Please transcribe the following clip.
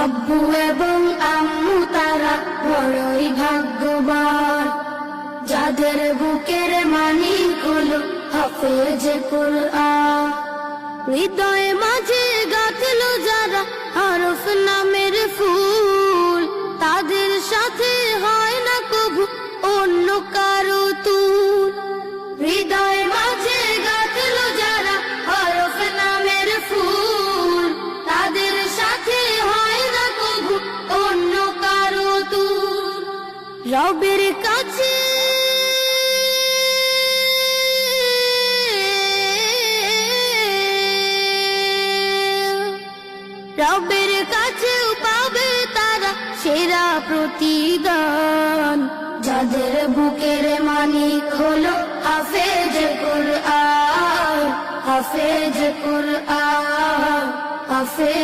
আব্বু এবং আম্মু তারা বড়ই ভাগ্যবান, যাদের বুকের মানিক হলো হাফেজে কুরআন। হৃদয়ে মাঝে গাঁথলো যারা হরফ নামের ফুল, তাদের সাথে হয় না কবু অন্য কারো তুল। হৃদয়ে মাঝে গাঁথলো যারা হরফ নামের ফুল, তাদের সাথে হয় না কবু অন্য কারো তুল। রবের কাছে রবের কাছেও পাবে তারা সেরা প্রতিদান, যাদের বুকের মানিক হলো হাফেজে কুরআন, হাফেজে কুরআন, হাফেজ।